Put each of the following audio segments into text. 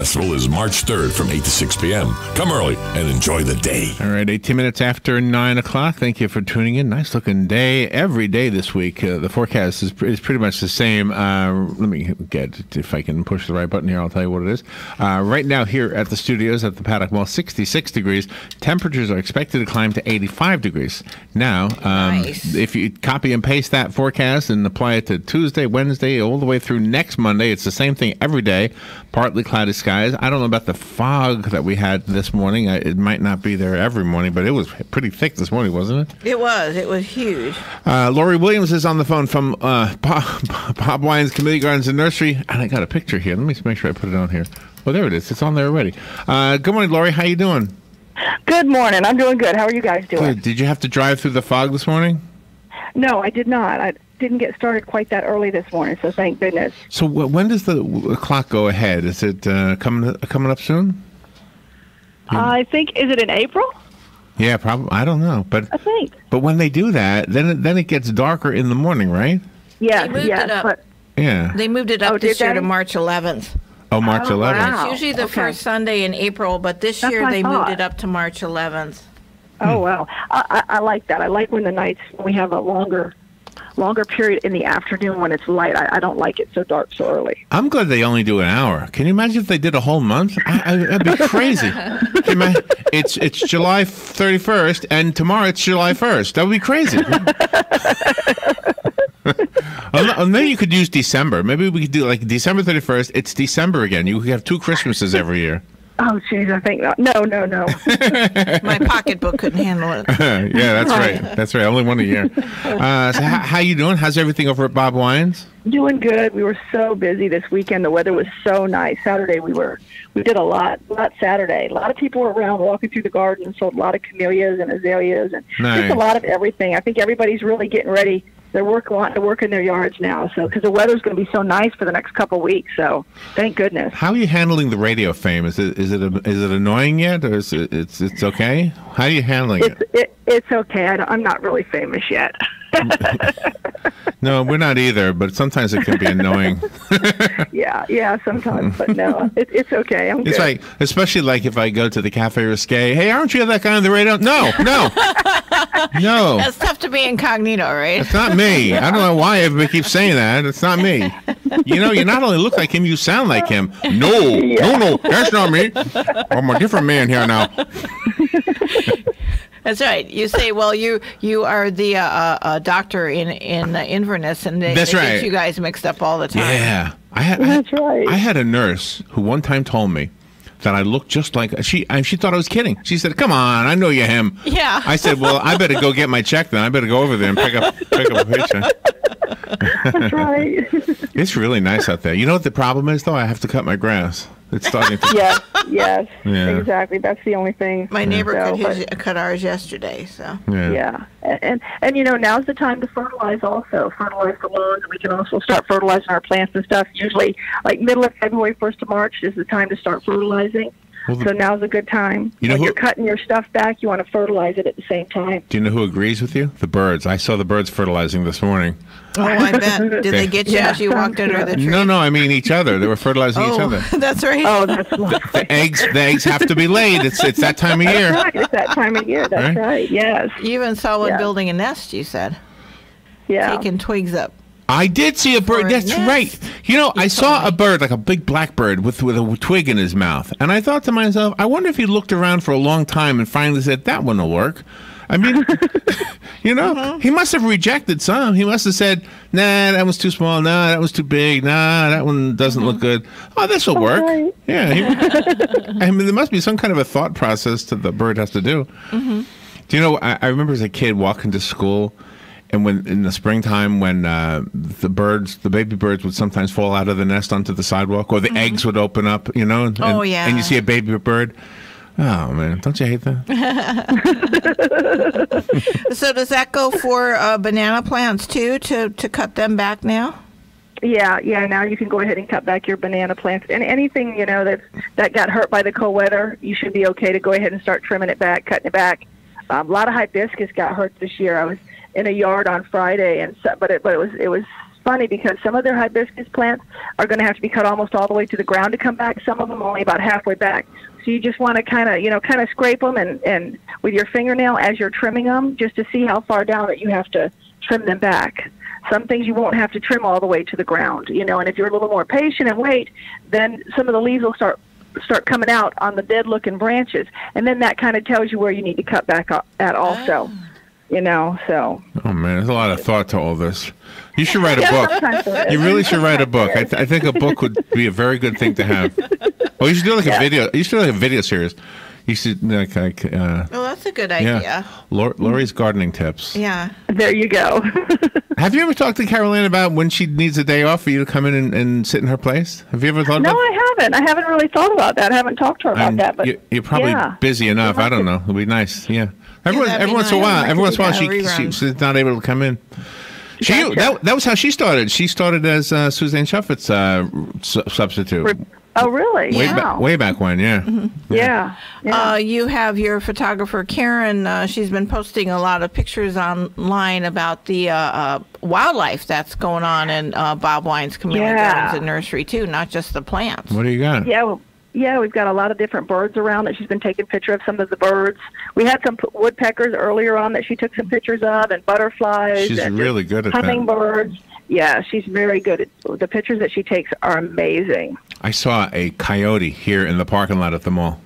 Festival is March 3rd from 8 to 6 p.m. Come early and enjoy the day. All right, 18 minutes after 9 o'clock. Thank you for tuning in. Nice looking day every day this week. The forecast is pretty much the same. Let me get, if I can push the right button here, I'll tell you what it is. Right now here at the studios at the Paddock Mall, 66 degrees. Temperatures are expected to climb to 85 degrees. Now, Nice. if you copy and paste that forecast and apply it to Tuesday, Wednesday, all the way through next Monday, it's the same thing every day. Partly cloudy skies. I don't know about the fog that we had this morning. It might not be there every morning, but it was pretty thick this morning, wasn't it? It was. It was huge. Laurie Williams is on the phone from Bob Wine's Camellia Gardens and Nursery, and I got a picture here. Let me make sure I put it on here. Oh, there it is. It's on there already. Good morning, Laurie. How you doing? Good morning. I'm doing good. How are you guys doing? Good. Did you have to drive through the fog this morning? No, I did not. I didn't get started quite that early this morning, so thank goodness. So when does the clock go ahead? Is it coming up soon? I think, is it in April? Yeah, probably. I don't know, but I think. But when they do that, then it gets darker in the morning, right? Yes, They moved yes. it up. But Yeah. They moved it up Oh, this did year they? to March 11th. Oh, March Oh, 11th. wow. It's usually the Okay. first Sunday in April, but this That's year what I they moved thought. it up to March 11th. oh, well. I like that. I like when the nights, we have a longer period in the afternoon when it's light. I don't like it so dark so early. I'm glad they only do an hour. Can you imagine if they did a whole month? That'd be crazy. Can you imagine? It's July 31st, and tomorrow it's July 1st. That would be crazy. Maybe you could use December. Maybe we could do like December 31st. It's December again. You could have 2 Christmases every year. Oh, jeez, I think not. No. My pocketbook couldn't handle it. Yeah, that's right. That's right. Only one a year. So how you doing? How's everything over at Bob Wine's? Doing good. We were so busy this weekend. The weather was so nice. Saturday we did a lot Saturday. A lot of people were around walking through the garden and sold a lot of camellias and azaleas and Nice. just a lot of everything. I think everybody's really getting ready. They're wanting to work in their yards now, so because the weather's going to be so nice for the next couple of weeks. So thank goodness. How are you handling the radio fame? Is it annoying yet, or is it's okay? How are you handling it? It's okay. I'm not really famous yet. No, we're not either, but sometimes it can be annoying. Yeah, sometimes, but no, it's okay. I'm It's good. like, especially like if I go to the Cafe Risque, hey, aren't you that guy on the radio? No. That's tough to be incognito, right? It's not me. I don't know why everybody keeps saying that. It's not me. You know, you not only look like him, you sound like him. No, that's not me. I'm a different man here now. That's right. You say, well, you are the doctor in Inverness, and they That's get right. you guys mixed up all the time. Yeah. That's right. I had a nurse who one time told me that I looked just like she thought I was kidding. She said, "Come on, I know you're him." Yeah. I said, "Well, I better go get my check then. I better go over there and pick up a paycheck." That's right. It's really nice out there. You know what the problem is, though? I have to cut my grass. It's starting to. Yes, Yeah. exactly. That's the only thing. My neighbor So, cut ours yesterday, so. Yeah, and you know, now's the time to fertilize also. Fertilize the lawns. We can also start fertilizing our plants and stuff. Usually, like middle of February, 1st of March is the time to start fertilizing. Well, So now's a good time. You know when who- you're cutting your stuff back, you want to fertilize it at the same time. Do you know who agrees with you? The birds. I saw the birds fertilizing this morning. Oh, I bet. Did they get you as you walked under the tree? No, I mean each other. They were fertilizing each other. That's right. Oh, that's lovely. The eggs have to be laid. It's that time of year. That's right. It's that time of year. That's right. Yes. You even saw one Yeah. building a nest, you said. Yeah. Taking twigs up. I did see a bird. For a That's nest. right. You know, I saw a bird, like a big blackbird with a twig in his mouth. And I thought to myself, I wonder if he looked around for a long time and finally said, that one will work. I mean, you know, he must have rejected some. He must have said, nah, that was too small. Nah, that was too big. Nah, that one doesn't look good. Oh, this will work. right. Yeah. I mean, there must be some kind of a thought process that the bird has to do. Do you know, I remember as a kid walking to school, and when in the springtime, when the baby birds would sometimes fall out of the nest onto the sidewalk, or the eggs would open up, you know, and yeah. and you see a baby bird. Oh man, don't you hate that? So does that go for banana plants too, to cut them back now? Yeah. Now you can go ahead and cut back your banana plants and anything that got hurt by the cold weather. You should be okay to go ahead and start trimming it back, cutting it back. A lot of hibiscus got hurt this year. I was in a yard on Friday, but it was funny because some of their hibiscus plants are going to have to be cut almost all the way to the ground to come back. Some of them only about halfway back. So you just want to kind of scrape them and with your fingernail as you're trimming them, just to see how far down that you have to trim them back. Some things you won't have to trim all the way to the ground, and if you're a little more patient and wait, then some of the leaves will start coming out on the dead-looking branches, and then that kind of tells you where you need to cut back at also, so. Oh, man, there's a lot of thought to all this. You should write a book. You really should write a book. I think a book would be a very good thing to have. Oh, you should do like a video. You should do like a video series. You should well, that's a good idea. Yeah. Laurie's gardening tips. Yeah. There you go. Have you ever talked to Caroline about when she needs a day off for you to come in and sit in her place? Have you ever thought about that? No, I haven't. I haven't really thought about that. I haven't talked to her about that. But you're probably busy enough. I don't know. It'll be nice. Yeah. Every once in a while, she's not able to come in. That was how she started. She started as Suzanne Shuffitt's substitute. Oh, really? Way back when, yeah. Mm-hmm. Yeah. You have your photographer, Karen. She's been posting a lot of pictures online about the wildlife that's going on in Bob Wine's Camellia Gardens and Nursery, too, not just the plants. What do you got? Yeah, we've got a lot of different birds around that she's been taking pictures of, some of the birds. We had some woodpeckers earlier on that she took some pictures of, and butterflies. She's really good at hummingbirds. Yeah, she's very good. The pictures that she takes are amazing. I saw a coyote here in the parking lot at the mall.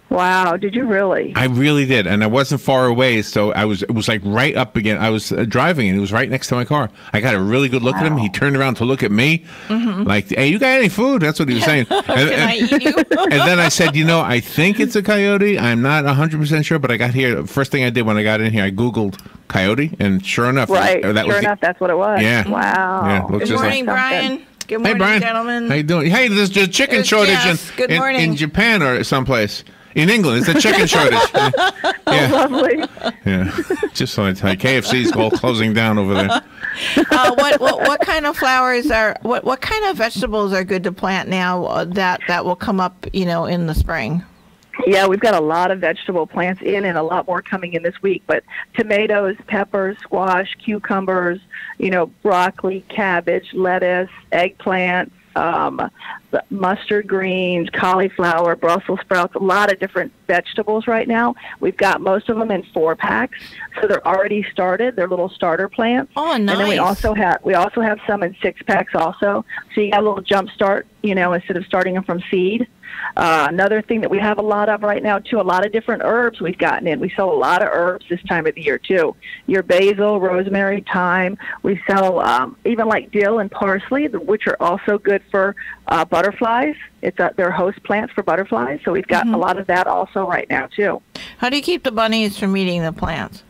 Wow, did you really? I really did, and I wasn't far away, so it was like right up again. I was driving, and he was right next to my car. I got a really good look at him. He turned around to look at me, like, "Hey, you got any food?" That's what he was saying. Can I eat you? And then I said, I think it's a coyote. I'm not 100% sure, but I got here. First thing I did when I got in here, I Googled coyote, and sure enough, that's what it was. Yeah. Wow. Yeah, Good morning, Brian. Good morning, Brian. gentlemen. How you doing? Hey, there's a chicken shortage in Japan or someplace. In England, it's a chicken shortage. Oh, lovely. Yeah, just so I tell you, KFC's all closing down over there. What kind of flowers what kind of vegetables are good to plant now that will come up, in the spring? Yeah, we've got a lot of vegetable plants in and a lot more coming in this week. But tomatoes, peppers, squash, cucumbers, broccoli, cabbage, lettuce, eggplant, mustard greens, cauliflower, Brussels sprouts, a lot of different vegetables right now. We've got most of them in 4-packs, so they're already started. They're little starter plants. Oh, nice. And then we also have some in 6-packs also. So you got a little jump start, instead of starting them from seed. Another thing that we have a lot of right now, too, a lot of different herbs we've gotten in. We sell a lot of herbs this time of the year, too. Your basil, rosemary, thyme. We sell even like dill and parsley, which are also good for butterflies. They're host plants for butterflies, so we've got a lot of that also right now, too. How do you keep the bunnies from eating the plants?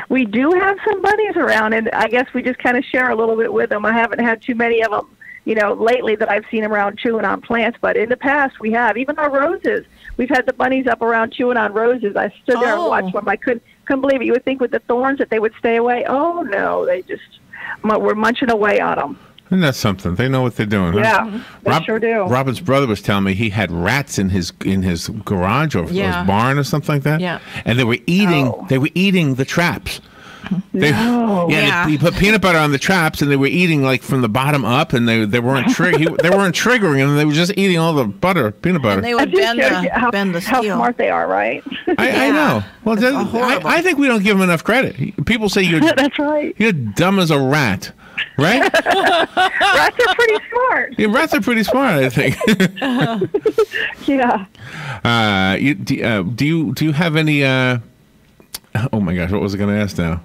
We do have some bunnies around, and I guess we just kind of share a little bit with them. I haven't had too many of them, lately that I've seen them around chewing on plants, but in the past we have. Even our roses. We've had the bunnies up around chewing on roses. I stood there and watched them. I couldn't believe it. You would think with the thorns that they would stay away. Oh, no, they just were munching away on them. Isn't that something? They know what they're doing. Yeah, huh? they sure do. Robin's brother was telling me he had rats in his garage or his barn or something like that. Yeah, and they were eating the traps. They put peanut butter on the traps, and they were eating like from the bottom up, and they weren't triggering them. They were just eating all the peanut butter. And they would bend the steel. How smart they are, right? I know. Well, I think we don't give them enough credit. People say that's right. You're dumb as a rat. Right? Rats are pretty smart. Yeah, rats are pretty smart, I think. Yeah. Do you have any? Oh my gosh, what was I going to ask now?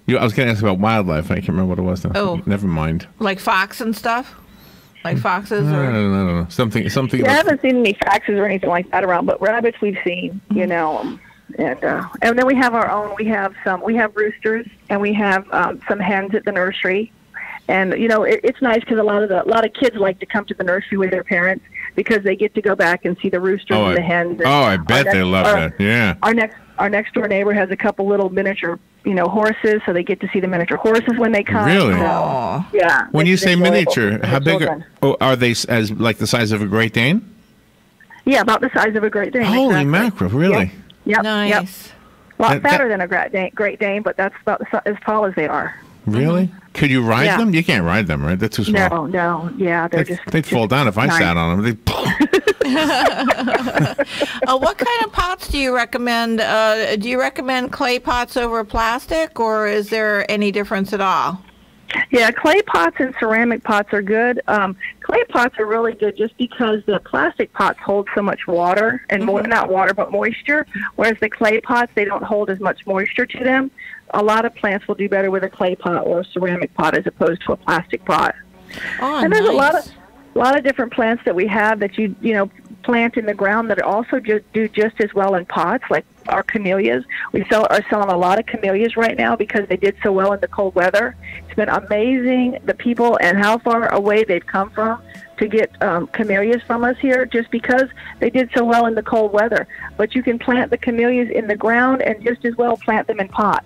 I was going to ask about wildlife. I can't remember what it was now. Oh, never mind. Like fox and stuff. Like foxes, or I don't know. Something. Yeah, I haven't seen any foxes or anything like that around, but rabbits we've seen. And then we have our own. We have roosters, and we have some hens at the nursery. And it's nice because a lot of kids like to come to the nursery with their parents because they get to go back and see the roosters and the hens. And I bet they love that. Yeah. Our next door neighbor has a couple little miniature, horses, so they get to see the miniature horses when they come. Really? So, yeah. When you say miniature, how big are they? As like the size of a Great Dane? Yeah, about the size of a Great Dane. Holy mackerel! Really? Yep. Nice. Yep. A lot fatter than a Great Dane, but that's about as tall as they are. Really? Could you ride them? You can't ride them, right? They're too small. No. Yeah, they'd fall down if I sat on them. What kind of pots do you recommend? Do you recommend clay pots over plastic, or is there any difference at all? Yeah, clay pots and ceramic pots are good. Clay pots are really good just because the plastic pots hold so much water, and not water, but moisture, whereas the clay pots, they don't hold as much moisture to them. A lot of plants will do better with a clay pot or a ceramic pot as opposed to a plastic pot. Oh, and there's nice. a lot of different plants that we have that you plant in the ground that also do just as well in pots, like our camellias. We are selling a lot of camellias right now because they did so well in the cold weather. It's been amazing, the people and how far away they've come from to get camellias from us here just because they did so well in the cold weather. But you can plant the camellias in the ground and just as well plant them in pots.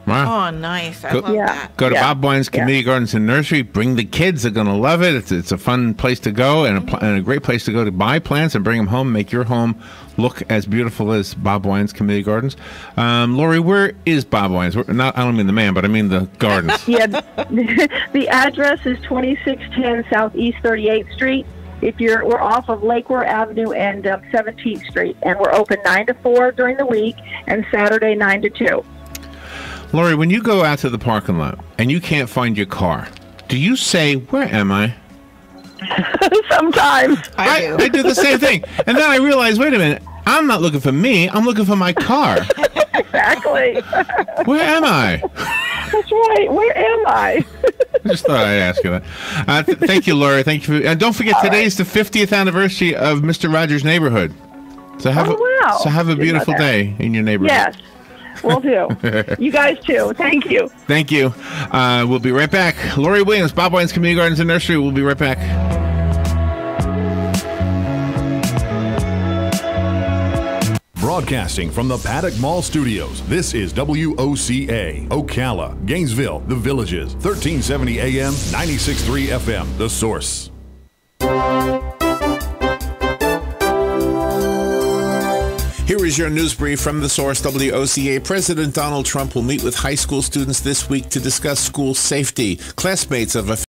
Wow. Oh, nice. I love that. Go to Bob Wine's Camellia Gardens and Nursery. Bring the kids. They're going to love it. It's a fun place to go and a great place to go to buy plants and bring them home. Make your home look as beautiful as Bob Wine's Camellia Gardens. Laurie, where is Bob Wine's? I don't mean the man, but I mean the gardens. The address is 2610 Southeast 38th Street. We're off of Lakeward Avenue and 17th Street, and we're open 9 to 4 during the week and Saturday 9 to 2. Laurie, when you go out to the parking lot and you can't find your car, do you say, "Where am I?" Sometimes. I do the same thing. And then I realize, wait a minute, I'm not looking for me. I'm looking for my car. Exactly. Where am I? That's right. Where am I? I just thought I'd ask you that. Thank you, Laurie. Thank you. And don't forget, today's the 50th anniversary of Mr. Rogers' Neighborhood. So have a beautiful day in your neighborhood. Yes. Will do. You guys too. Thank you. Thank you. We'll be right back. Laurie Williams, Bob Wine's Community Gardens and Nursery. We'll be right back. Broadcasting from the Paddock Mall Studios, this is WOCA, Ocala, Gainesville, The Villages, 1370 AM, 96.3 FM, The Source. Here is your news brief from The Source, WOCA. President Donald Trump will meet with high school students this week to discuss school safety. Classmates of